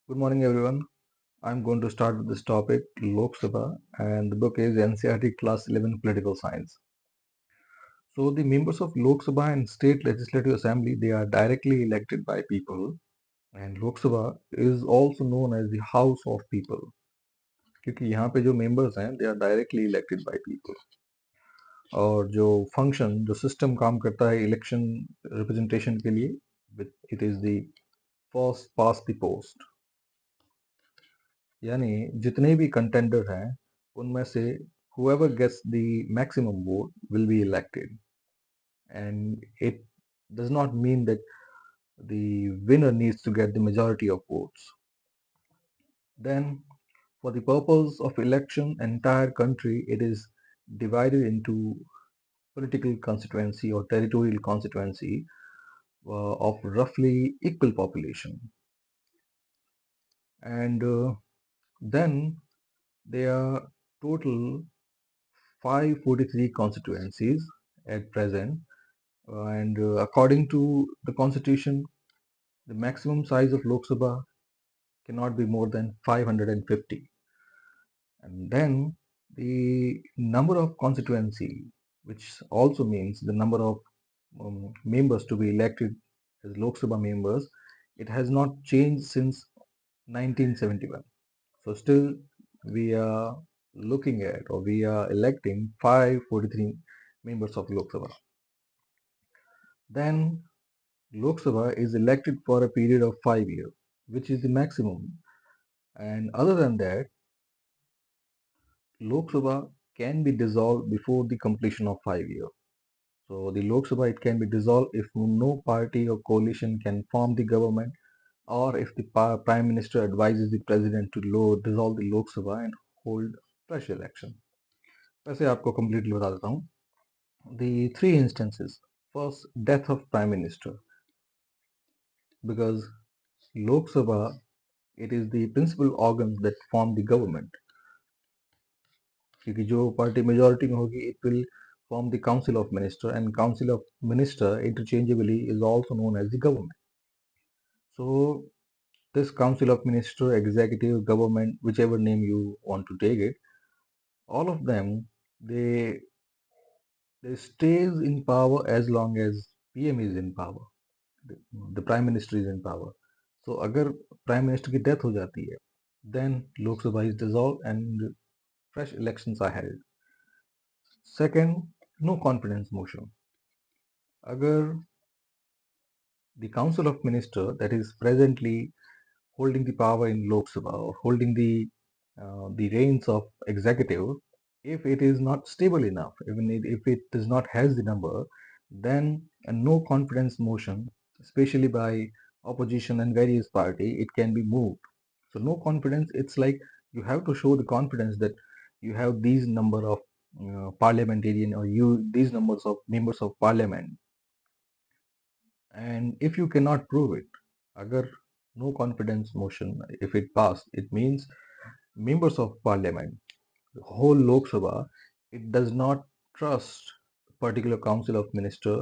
Good morning, everyone. I'm going to start with this topic, Lok Sabha, and the book is NCERT Class 11 Political Science. So, the members of Lok Sabha and State Legislative Assembly, they are directly elected by people, and Lok Sabha is also known as the House of People, क्योंकि यहाँ पे जो members हैं, they are directly elected by people. और जो function, जो system काम करता है election representation के लिए, it is the first past the post. यानी जितने भी कंटेंडर हैं उनमें से whoever gets the maximum vote will be elected, and it does not mean that the winner needs to get the majority of votes. Then, for the purpose of election, entire country, it is divided into political constituency or territorial constituency of roughly equal population, and then there are total 543 constituencies at present, and according to the constitution, the maximum size of Lok Sabha cannot be more than 550. And then the number of constituency, which also means the number of members to be elected as Lok Sabha members, it has not changed since 1971. So still we are looking at, or we are electing 543 members of Lok Sabha. Then Lok Sabha is elected for a period of 5 years, which is the maximum. And other than that, Lok Sabha can be dissolved before the completion of 5 years. So the Lok Sabha, it can be dissolved if no party or coalition can form the government, or if the Prime Minister advises the President to dissolve the Lok Sabha and hold fresh election. वैसे आपको completely बता देता हूँ. The three instances. First, death of Prime Minister. Because Lok Sabha, it is the principal organ that form the government. क्योंकि जो party majority में होगी, it will form the Council of Minister, and Council of Minister interchangeably is also known as the government. So this Council of Minister, executive, government, whichever name you want to take it, all of them, they stays in power as long as PM is in power, the Prime Minister is in power. So अगर Prime Minister की death हो जाती है, then Lok Sabha is dissolved and fresh elections are held. Second, no confidence motion. अगर the Council of Minister that is presently holding the power in Lok Sabha, or holding the reins of executive, if it is not stable enough, even if it does not has the number, then a no confidence motion, especially by opposition and various party, it can be moved. So no confidence, it's like you have to show the confidence that you have these number of parliamentarian, or these numbers of members of parliament. And if you cannot prove it, agar no confidence motion, if it passed, it means members of parliament, the whole Lok Sabha, it does not trust a particular council of minister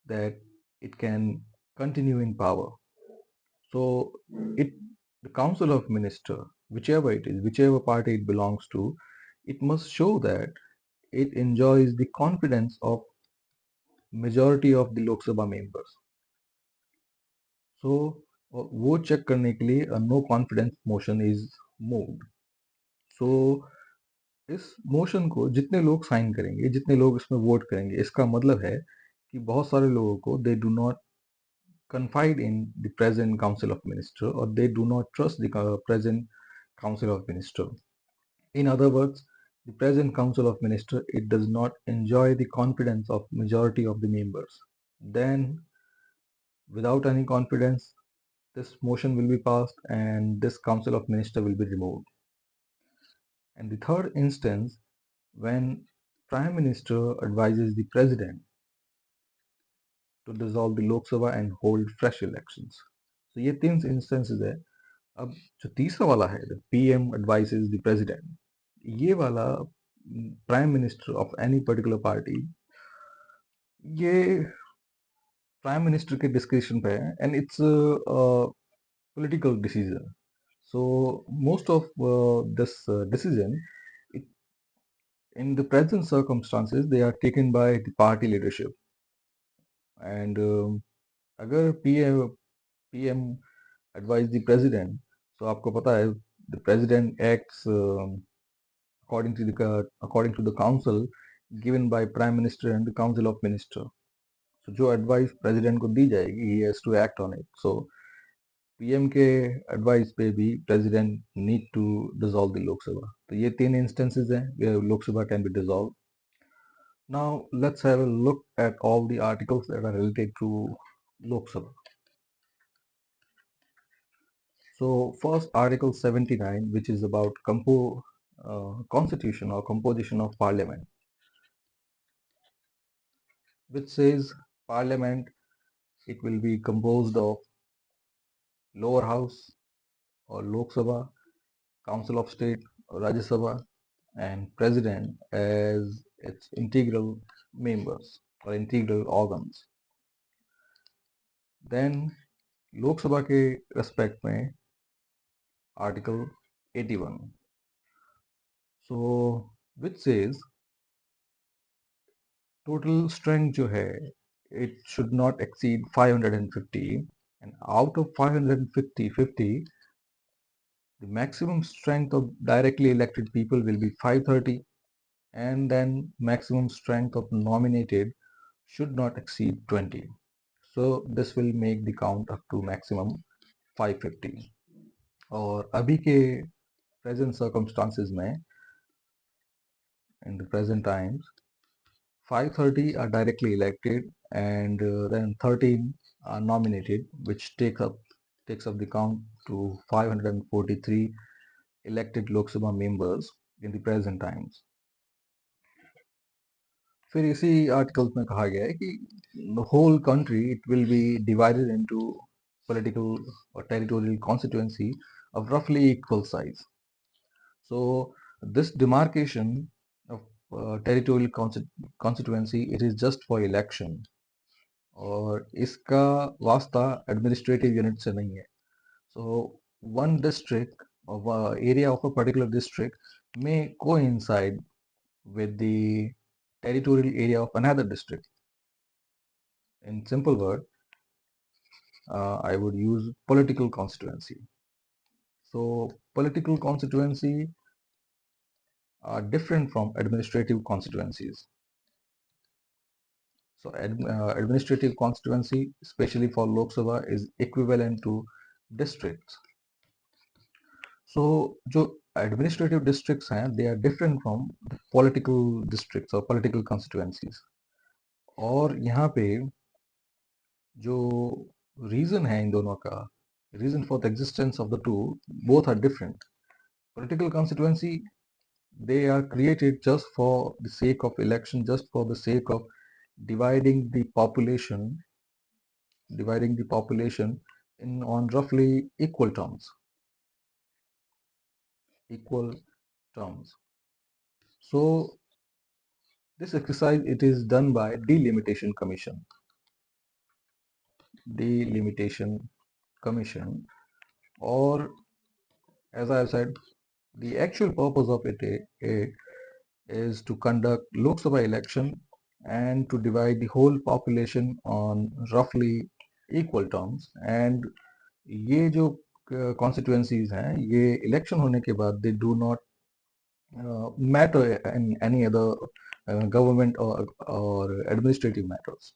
that it can continue in power. So the council of minister, whichever it is, whichever party it belongs to, it must show that it enjoys the confidence of majority of the Lok Sabha members. So वो check करने के लिए no confidence motion is moved. So इस motion को जितने लोग sign करेंगे, जितने लोग इसमें वोट करेंगे, इसका मतलब है कि बहुत सारे लोगों को दे do not confide in the present council of minister, or they do not trust the present council of minister. In other words, the present council of minister, it does not enjoy the confidence of majority of the members. Then without any confidence, this motion will be passed and this council of minister will be removed. And the third instance, when prime minister advises the president to dissolve the Lok Sabha and hold fresh elections. So ये तीन instances है. अब जो तीसरा वाला है, the PM advises the president, ये वाला prime minister of any particular party, ये prime minister के discretion पे है, and it's a political decision. So most of this decision, it, in the present circumstances, they are taken by the party leadership. And अगर PM advise the president, so आपको पता है the president acts according to the council given by prime minister and the council of minister. So जो advice president को दी जाएगी, he has to act on it. So PM के advice पे भी president need to dissolve the Lok Sabha. तो ये तीन instances हैं where Lok Sabha can be dissolve. Now let's have a look at all the articles that are related to Lok Sabha. So first article 79, which is about constitution or composition of parliament, which says parliament, it will be composed of lower house or Lok Sabha, council of state or Rajya Sabha, and president as its integral members or integral organs. Then Lok Sabha के respect में article 81, so which says total strength जो है it should not exceed 550, and out of 550, the maximum strength of directly elected people will be 530, and then maximum strength of nominated should not exceed 20. So this will make the count up to maximum 550. और अभी के present circumstances में, in the present times, 530 are directly elected, and then 13 are nominated, which takes up the count to 543 elected Lok Sabha members in the present times. फिर इसी articles में कहा गया है कि the whole country it will be divided into political or territorial constituency of roughly equal size. So this demarcation of territorial constituency, it is just for election, और इसका वास्ता administrative unit से नहीं है. So one district of area of a particular district may coincide with the territorial area of another district. In simple word, I would use political constituency. So political constituency are different from administrative constituencies. So administrative constituency, especially for Lok Sabha, is equivalent to districts. So जो administrative districts हैं, they are different from the political districts or political constituencies. और यहाँ पे जो reason है इन दोनों का, reason for the existence of the two, both are different. Political constituency, they are created just for the sake of election, just for the sake of dividing the population on roughly equal terms. So this exercise, it is done by delimitation commission, or as I said, the actual purpose of it is to conduct Lok Sabha election and to divide the whole population on roughly equal terms. And ये जो constituencies हैं, ये election होने के बाद they do not matter in any other government or administrative matters.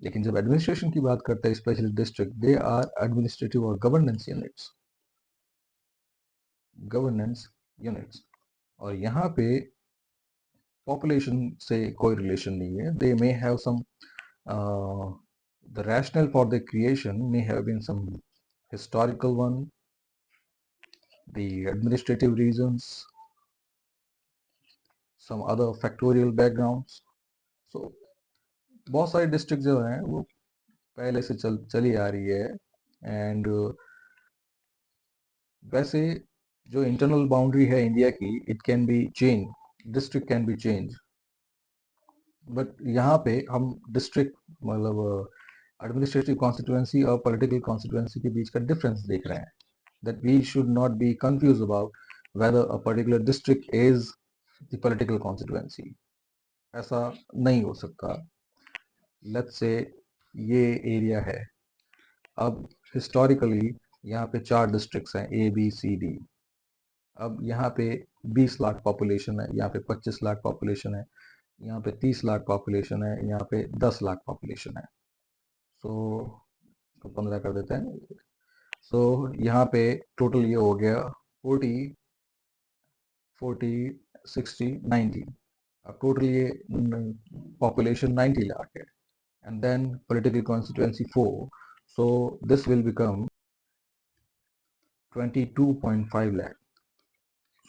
लेकिन जब administration की बात करते हैं, especially district, they are administrative or governance units. और यहाँ पे population से कोई relation नहीं है. They may have some the rationale for the creation may have been some historical one, the administrative reasons, some other factorial backgrounds. So बहुत सारे districts जो हैं वो पहले से चली आ रही है, and वैसे जो internal boundary है इंडिया की, it can be changed, district can be changed, but यहाँ पे हम district मतलब एडमिनिस्ट्रेटिव कॉन्स्टिट्यूएंसी और पॉलिटिकल कॉन्स्टिट्यूएंसी के बीच का डिफरेंस देख रहे हैं, that we should not be confused about whether a particular district is the political constituency. ऐसा नहीं हो सकता. लेट्स से ये एरिया है. अब हिस्टोरिकली यहाँ पे 4 डिस्ट्रिक्ट्स हैं, ए बी सी डी. अब यहाँ पे 20 लाख पॉपुलेशन है, यहाँ पे 25 लाख पॉपुलेशन है, यहाँ पे 30 लाख पॉपुलेशन है, यहाँ पे 10 लाख पॉपुलेशन है. सो तो 15 कर देते हैं. सो यहाँ पे टोटल ये हो गया 40 60 90. अब टोटल ये पॉपुलेशन 90 लाख है, and then political constituency 4, so this will become 22.5 lakh.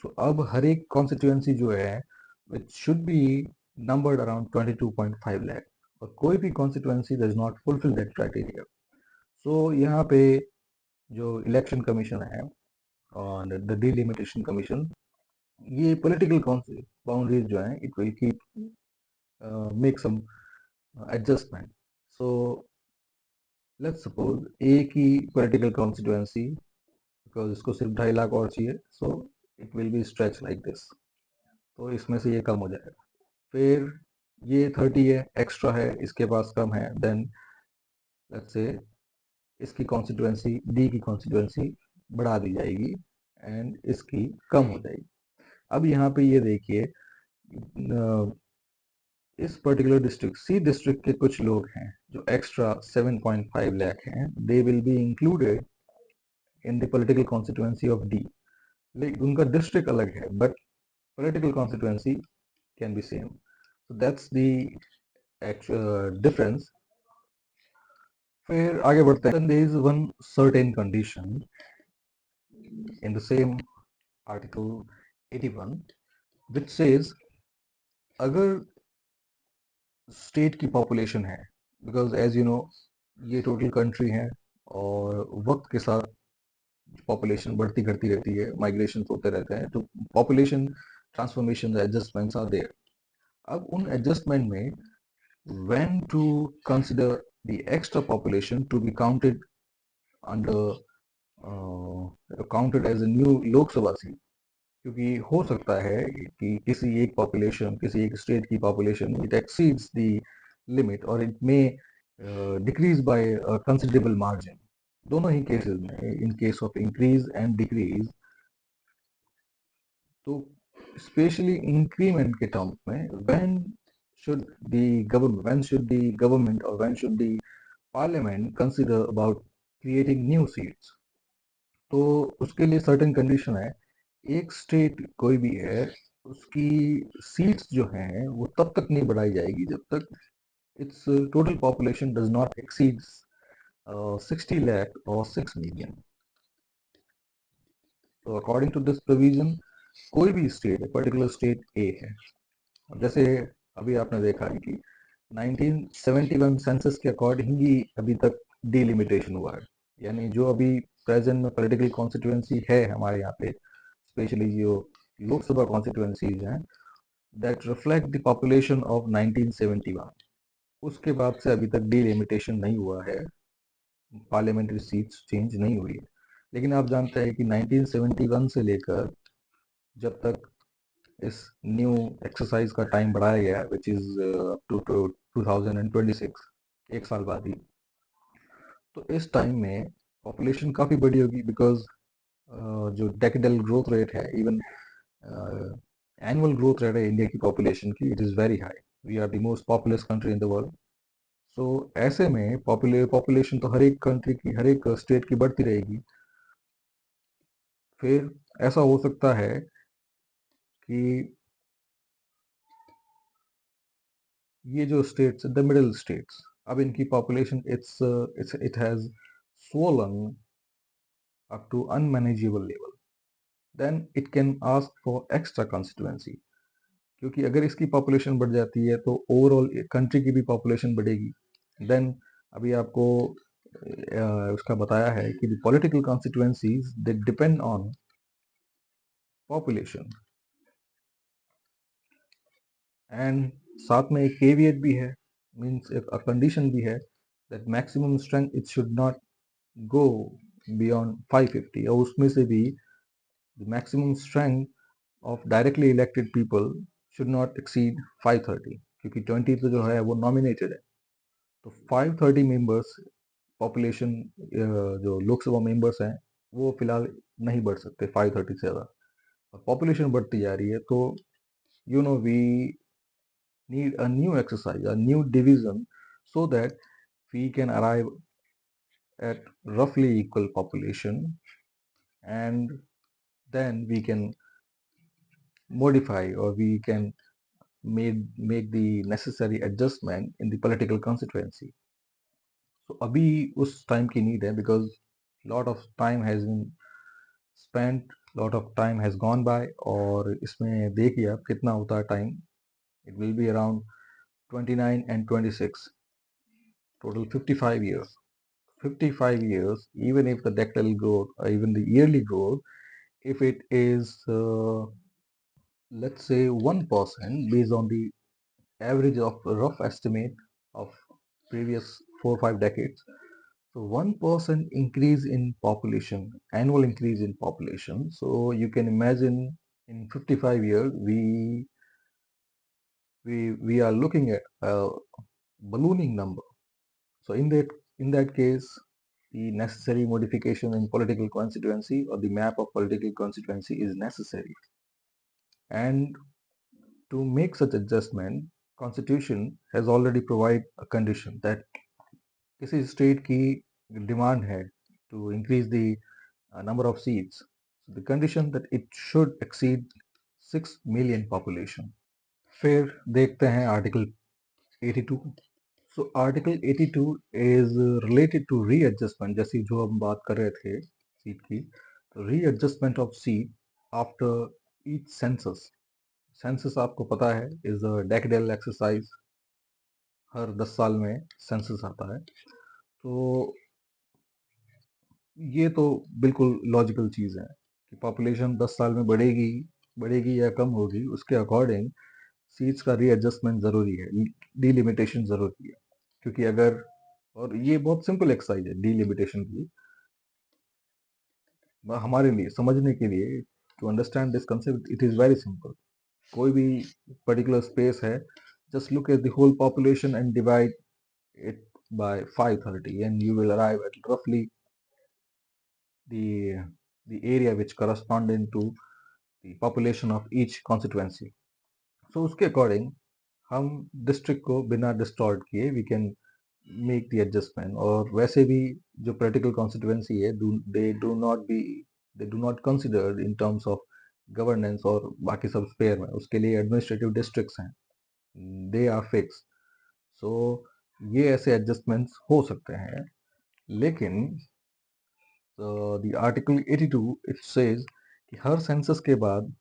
So अब हर एक constituency जो है which should be numbered around 22.5 lakh, और कोई भी constituency does not fulfill that criteria. So यहाँ पे जो election commission है और the delimitation commission, ये political boundaries जो हैं it will keep make some adjustment. So let's suppose A की political constituency, because इसको सिर्फ 2.5 लाख और चाहिए, so it will be stretched like this. तो इसमें से ये कम हो जाएगा. फिर ये 30 है, एक्स्ट्रा है, इसके पास कम है, then let's say इसकी कॉन्स्टिट्यूएंसी डी की कॉन्स्टिट्यूएंसी बढ़ा दी जाएगी एंड इसकी कम हो जाएगी. अब यहाँ पे ये देखिए, इस पर्टिकुलर डिस्ट्रिक्ट सी डिस्ट्रिक्ट के कुछ लोग हैं जो एक्स्ट्रा 7.5 लाख हैं, they will be included in the political constituency of D. लेकिन उनका डिस्ट्रिक्ट अलग है, but political constituency can be same. So that's the difference. फिर आगे बढ़ते हैं. There is one certain condition in the same article 81 which says अगर state की पॉपुलेशन है, बिकॉज एज यू नो ये टोटल कंट्री है और वक्त के साथ पॉपुलेशन बढ़ती घटती रहती है, माइग्रेशन होते रहते हैं, तो population transformation adjustments are there. अब उन एडजस्टमेंट में when to consider the extra population to be counted under counted as a new Lok Sabha seat, क्योंकि हो सकता है कि किसी एक पॉपुलेशन, किसी एक स्टेट की population it exceeds the limit और it may decrease by a considerable margin. दोनों ही केसेस में, in case of increase and decrease, तो स्पेशली इंक्रीमेंट के टर्म्स में when should the government or when should the parliament consider about creating new seats. तो उसके लिए certain condition है. एक स्टेट कोई भी है, उसकी सीट्स जो हैं वो तब तक नहीं बढ़ाई जाएगी जब तक its total population does not exceed 60 lakh or 6 million. So according to this provision, कोई भी स्टेट, पर्टिकुलर स्टेट ए है. जैसे अभी आपने देखा है कि 1971 सेंसस के अकॉर्डिंग ही अभी तक डिलिमिटेशन हुआ है. यानी जो अभी प्रेजेंट में पॉलिटिकल कॉन्स्टिट्यूएंसी है हमारे यहाँ पे, स्पेशली जो लोकसभा कॉन्स्टिट्यूएंसीज हैं, that reflect the population of 1971. उसके बाद से अभी तक डिलिमिटेशन नहीं हुआ है, पार्लियामेंट्री सीट्स चेंज नहीं हुई है. लेकिन आप जानते हैं कि 1971 से लेकर जब तक इस न्यू एक्सरसाइज का टाइम बढ़ाया गया, विच इज अप टू 2026, एक साल बाद ही, तो इस टाइम में पॉपुलेशन काफ़ी बड़ी होगी, बिकॉज जो डेकेडल ग्रोथ रेट है, इवन एनुअल ग्रोथ रेट है इंडिया की पॉपुलेशन की, it is very high. We are the most populous country in the world. So ऐसे में पॉपुलेशन तो हर एक कंट्री की, हर एक स्टेट की बढ़ती रहेगी. फिर ऐसा हो सकता है कि ये जो स्टेट्स, द मिडिल स्टेट्स, अब इनकी population it has swollen up to unmanageable level, then it can ask for extra constituency. क्योंकि अगर इसकी पॉपुलेशन बढ़ जाती है तो ओवरऑल कंट्री की भी पॉपुलेशन बढ़ेगी. देन अभी आपको उसका बताया है कि the political constituencies they depend on population. And साथ में एक केवियट भी है, मीन्स एक कंडीशन भी है, that maximum strength it should not go beyond 550, और उसमें से भी the maximum strength of directly elected people should not exceed 530, क्योंकि 20 तो जो है वो नॉमिनेटेड है। तो 530 मेंबर्स पॉपुलेशन, जो लोकसभा मेंबर्स हैं वो फिलहाल नहीं बढ़ सकते 530 से ज़्यादा। और पॉपुलेशन बढ़ती जा रही है, तो we need a new exercise, a new division, so that we can arrive at roughly equal population, and then we can modify, or we can make the necessary adjustment in the political constituency. So अभी उस time की need है, because lot of time has been spent, lot of time has gone by, और इसमें देखिए आप कितना होता है time. It will be around 29 and 26, total 55 years. 55 years, even if the decadal growth or even the yearly growth, if it is, let's say 1% based on the average of rough estimate of previous 4 or 5 decades. So 1% increase in population, annual increase in population. So you can imagine in 55 years, we are looking at a ballooning number. So in that case, the necessary modification in political constituency, or the map of political constituency, is necessary. And to make such adjustment, constitution has already provided a condition that किसी state की demand है to increase the number of seats. So the condition that it should exceed 6 million population. फिर देखते हैं article 82। So Article 82 is related to readjustment, जैसी जो हम बात कर रहे थे सीट की, तो readjustment of seat after each census. Census आपको पता है is a decadal exercise, हर 10 साल में census आता है। तो ये तो बिल्कुल लॉजिकल चीज़ है कि पॉपुलेशन 10 साल में बढ़ेगी या कम होगी, उसके अकॉर्डिंग सीट्स का रीएडजस्टमेंट ज़रूरी है, डिलिमिटेशन ज़रूरी है। क्योंकि अगर, और ये बहुत सिंपल एक्सरसाइज है डिलिमिटेशन की, हमारे लिए समझने के लिए, to understand this concept it is very simple. कोई भी पर्टिकुलर स्पेस है, just look at the whole population and divide it by 530, and you will arrive at roughly the area which corresponding to the population of each constituency. So उसके according हम district को बिना distort किए we can make the adjustment. और वैसे भी जो political constituency है, they do not considered in terms of governance और बाकी सब स्पेयर में, उसके लिए एडमिनिस्ट्रेटिव डिस्ट्रिक्ट्स हैं, दे आर फिक्स। सो ये ऐसे एडजस्टमेंट्स हो सकते हैं, लेकिन द आर्टिकल 82 इट सेज कि हर सेंसस के बाद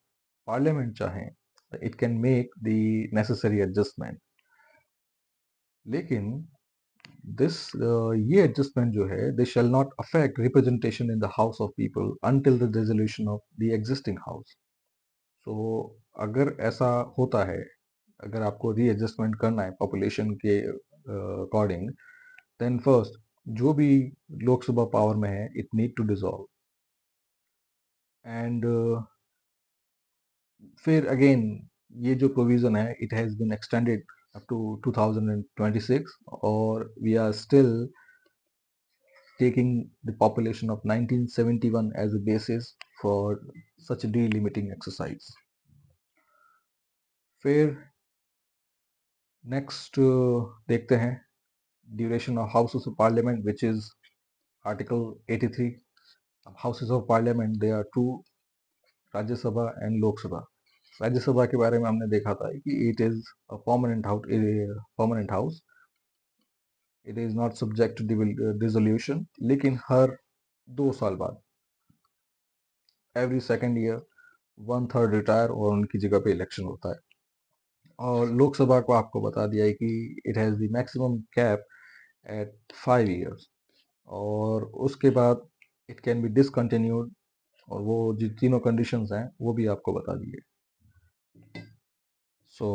पार्लियामेंट चाहे it can make the necessary adjustment. लेकिन ये एडजस्टमेंट जो है, they shall not affect representation in the house of people until the dissolution of the existing house. So अगर ऐसा होता है, अगर आपको रीएडजस्टमेंट करना है पॉपुलेशन के अकॉर्डिंग, देन फर्स्ट जो भी लोकसभा पावर में है it need to dissolve, and फिर अगेन ये जो प्रोविजन है it has been extended up to 2026, और we are still taking the population of 1971 as a basis for such a delimiting exercise. फिर नेक्स्ट देखते हैं duration of houses of parliament, which is article 83। अब houses of parliament they are two, Rajya Sabha and Lok Sabha. Rajya Sabha के बारे में हमने देखा था कि it is a permanent house, it is not subject to dissolution, लेकिन हर 2 साल बाद, एवरी सेकेंड ईयर, 1/3 रिटायर और उनकी जगह पे इलेक्शन होता है। और लोकसभा को आपको बता दिया है कि it has the maximum cap at 5 years, और उसके बाद इट कैन बी डिसकंटिन्यूड, और वो जो तीनों कंडीशंस हैं वो भी आपको बता दिए। सो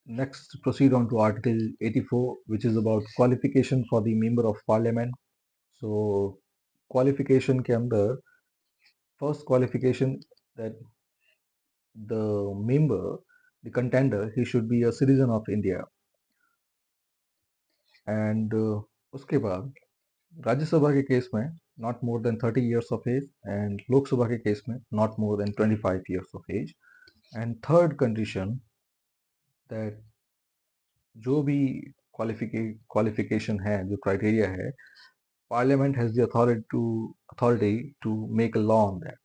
Next, proceed on to Article 84, which is about qualification for the member of parliament. So, qualification के अंदर first qualification that the member, the contender, he should be a citizen of India. And उसके बाद राज्यसभा के case में not more than 30 years of age, and Lok Sabha के case में not more than 25 years of age. And third condition that जो भी qualification है, जो criteria है, Parliament has the authority to make a law on that.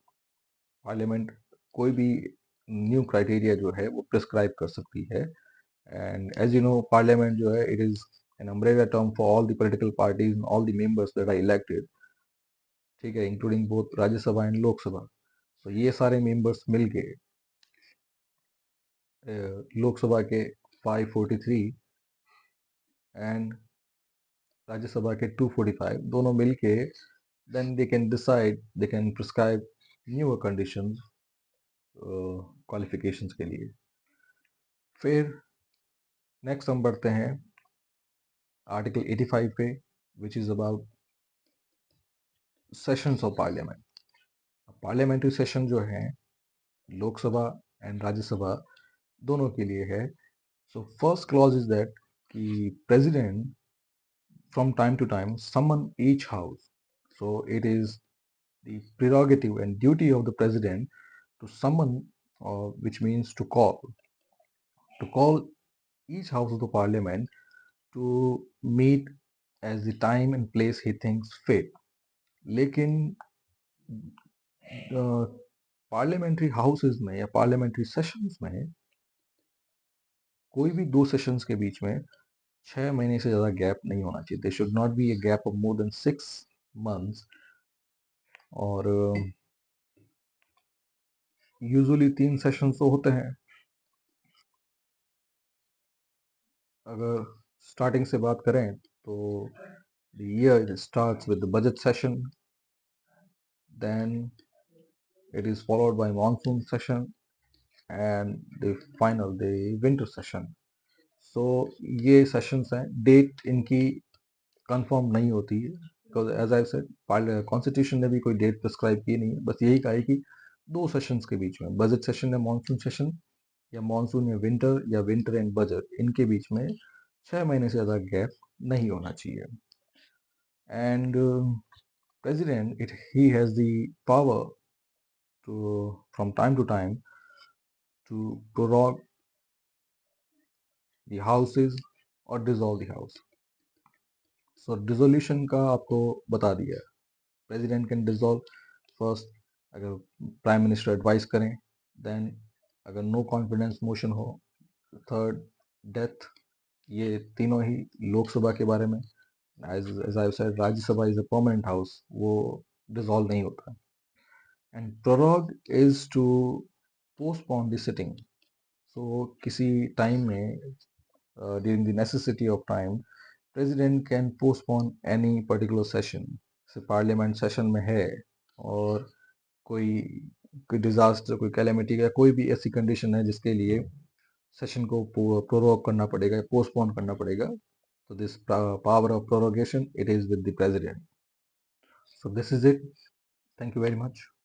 Parliament कोई भी new criteria जो है वो प्रिस्क्राइब कर सकती है. And as you know parliament जो है it is an umbrella term for all the political parties and all the members that are elected, ठीक है, including both Rajya Sabha and Lok Sabha. तो ये सारे मेंबर्स मिलके लोकसभा के 543 एंड राज्यसभा के 245 दोनों मिलके then they can decide, they can prescribe newer conditions qualifications के लिए. फिर नेक्स्ट हम बढ़ते हैं आर्टिकल 85 पे, which is about sessions of parliament. Parliamentary session जो है लोकसभा एंड राज्यसभा दोनों के लिए है. So first clause is that कि president from time to time summon each house. So it is the prerogative and duty of the president to summon, which means to call each house of the parliament to meet as the time and place he thinks fit. लेकिन parliamentary houses में या parliamentary sessions में कोई भी दो sessions के बीच में 6 महीने से ज़्यादा गैप नहीं होना चाहिए. They should not be a gap of more than 6 months. और यूजुअली 3 सेशंस तो होते हैं. अगर स्टार्टिंग से बात करें तो the year it starts with the budget session, then it is followed by monsoon session and the winter session. So ये सेशंस हैं. डेट इनकी कंफर्म नहीं होती है because as I said constitution ने भी कोई डेट प्रिस्क्राइब की नहीं है. बस यही कहा है कि दो सेशंस के बीच में बजट सेशन या मानसून सेशन या मानसून या विंटर एंड बजट इनके बीच में 6 महीने से ज़्यादा गैप नहीं होना चाहिए. And president he has the power to from time to time to prorogue the houses or dissolve the house. So dissolution का आपको बता दिया. President can dissolve first अगर प्राइम मिनिस्टर एडवाइस करें, देन अगर नो कॉन्फिडेंस मोशन हो, third death. ये तीनों ही लोकसभा के बारे में. As I said Rajya Sabha is a permanent house, वो डिसॉल्व नहीं होता. And prorogue is to postpone the sitting. So किसी टाइम में during the necessity of time president can postpone any particular session. से पार्लियामेंट सेशन में है और कोई कोई डिजास्टर, कोई कैलेमिटी या कोई भी ऐसी कंडीशन है जिसके लिए सेशन को प्रोरोग करना पड़ेगा या पोस्टपोन करना पड़ेगा. So this power of prorogation, it is with the president. So this is it. Thank you very much.